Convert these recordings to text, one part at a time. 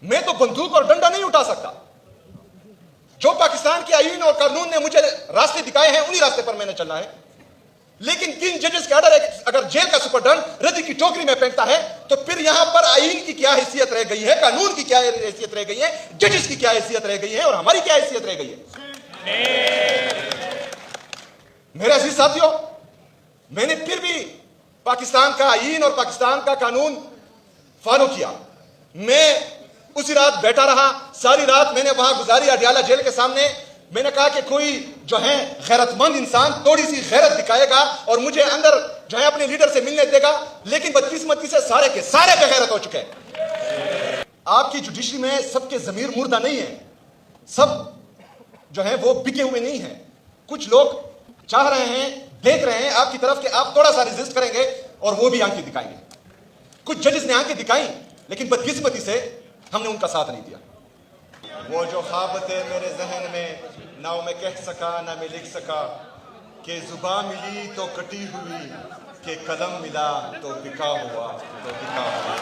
मैं तो बंदूक और डंडा नहीं उठा सकता। जो पाकिस्तान के आईन और कानून ने मुझे रास्ते दिखाए हैं उन्हीं रास्ते पर मैंने चलना है। लेकिन किन जजेस के ऑर्डर अगर जेल का सुपरडेंट रद्दी की टोकरी में फेंकता है तो फिर यहां पर आईन की क्या हैसियत रह गई है, कानून की क्या हैसियत रह गई है, जजेस की क्या हैसियत रह गई है और हमारी क्या हैसियत रह गई है। मेरे अजीज साथियों, मैंने फिर भी पाकिस्तान का आईन और पाकिस्तान का कानून फॉलो किया। मैं उसी रात बैठा रहा, सारी रात मैंने वहां गुजारी अडियाला जेल के सामने। मैंने कहा कि कोई जो है गैरतमंद इंसान थोड़ी सी गैरत दिखाएगा और मुझे अंदर जो है अपने लीडर से मिलने देगा, लेकिन बदकिस्मती से सारे के सारे बेगैरत हो चुके हैं। आपकी जुडिशरी में सबके जमीर मुर्दा नहीं है, सब जो है वो बिके हुए नहीं है। कुछ लोग चाह रहे हैं, देख रहे हैं आपकी तरफ कि आप थोड़ा सा रेजिस्ट करेंगे और वो भी आंखें दिखाएंगे। कुछ जजेस ने आंखें दिखाई, लेकिन बदकिस्मती से हमने उनका साथ नहीं दिया। वो जो ख्वाब थे मेरे जहन में, ना मैं कह सका ना मैं लिख सका, कि जुबान मिली तो कटी हुई, कि कलम मिला तो बिका हुआ तो बिका हुआ।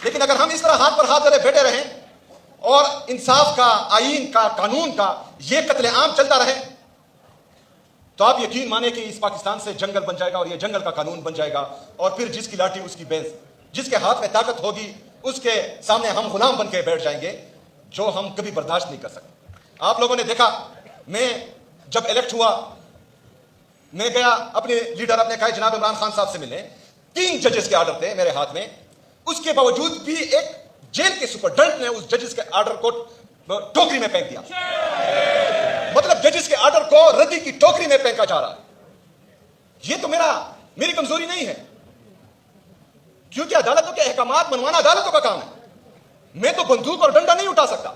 लेकिन अगर हम इस तरह हाथ पर हाथ धरे बैठे रहें और इंसाफ का, आईन का, कानून का ये कत्लेआम चलता रहे, तो आप यकीन माने कि इस पाकिस्तान से जंगल बन जाएगा और ये जंगल का कानून बन जाएगा। और फिर जिसकी लाठी उसकी भैंस, जिसके हाथ में ताकत होगी उसके सामने हम गुलाम बन के बैठ जाएंगे, जो हम कभी बर्दाश्त नहीं कर सकते। आप लोगों ने देखा, मैं जब इलेक्ट हुआ, मैं गया अपने लीडर अपने कहा जनाब इमरान खान साहब से मिलने। 3 जजेस के ऑर्डर थे मेरे हाथ में, उसके बावजूद भी एक जेल के सुपरडेंट ने उस जजेस के ऑर्डर को टोकरी में फेंक दिया। मतलब जजेस के ऑर्डर को रद्दी की टोकरी में फेंका जा रहा है। यह तो मेरी कमजोरी नहीं है, क्योंकि अदालतों के अहकामात मनवाना अदालतों का काम है। मैं तो बंदूक और डंडा नहीं उठा सकता।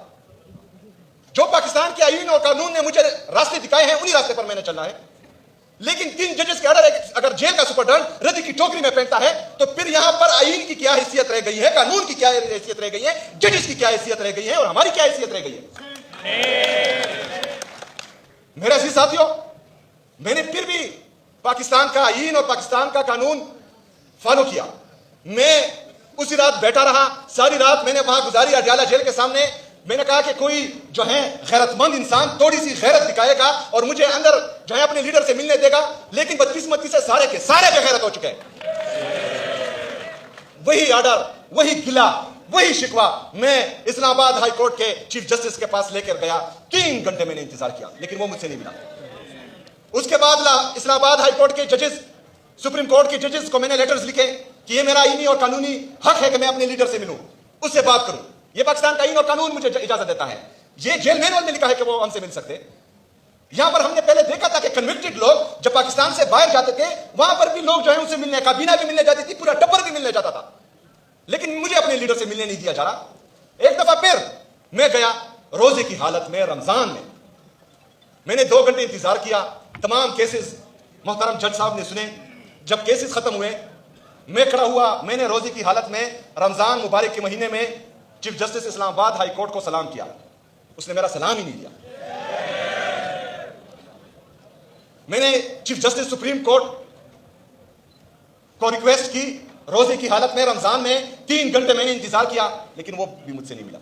जो पाकिस्तान के आईन और कानून ने मुझे रास्ते दिखाए हैं उन्हीं रास्ते पर मैंने चलना है। लेकिन किन जजेस के ऑर्डर अगर जेल का सुपरडेंट रद्दी की टोकरी में फेंकता है तो फिर यहां पर आईन की क्या हैसियत रह गई है, कानून की क्या हैसियत रह गई है, जजेस की क्या हैसियत रह गई है और हमारी क्या हैसियत रह गई है। मेरे अजीज साथियों, मैंने फिर भी पाकिस्तान का आईन और पाकिस्तान का कानून फॉलो किया। मैं उसी रात बैठा रहा, सारी रात मैंने वहां गुजारी अडियाला जेल के सामने। मैंने कहा कि कोई जो है गैरतमंद इंसान थोड़ी सी गैरत दिखाएगा और मुझे अंदर जो है अपने लीडर से मिलने देगा, लेकिन बदकिस्मती से सारे के सारे बेगैरत हो चुके हैं। वही ऑर्डर, वही गिला, वही शिकवा मैं इस्लामाबाद हाई कोर्ट के चीफ जस्टिस के पास लेकर गया। 3 घंटे मैंने इंतजार किया, लेकिन वो मुझसे नहीं मिला। उसके बाद इस्लामाबाद हाई कोर्ट के जजेस, सुप्रीम कोर्ट के जजेस को मैंने लेटर्स लिखे कि ये मेरा आईनी और कानूनी हक है कि मैं अपने लीडर से मिलूं, उससे बात करूं। ये पाकिस्तान का आईन और कानून मुझे इजाजत देता है। ये जेल मैनुअल में लिखा है कि वो हमसे मिल सकते। यहां पर हमने पहले देखा था कि कन्विक्टेड लोग जब पाकिस्तान से बाहर जाते थे, वहां पर भी लोग जो है उनसे मिलने, काबीना भी मिलने जाती थी, पूरा टब्बर भी मिलने जाता था, लेकिन मुझे अपने लीडर से मिलने नहीं दिया जा रहा। एक दफा फिर मैं गया रोजे की हालत में, रमजान में। मैंने 2 घंटे इंतजार किया। तमाम केसेस मोहतरम जज साहब ने सुने। जब केसेस खत्म हुए, मैं खड़ा हुआ। मैंने रोजे की हालत में रमजान मुबारक के महीने में chief justice Islamabad high court को सलाम किया। उसने मेरा सलाम ही नहीं दिया। मैंने चीफ जस्टिस सुप्रीम कोर्ट को रिक्वेस्ट की, रोजे की हालत में रमजान में 3 घंटे मैंने इंतजार किया, लेकिन वो भी मुझसे नहीं मिला।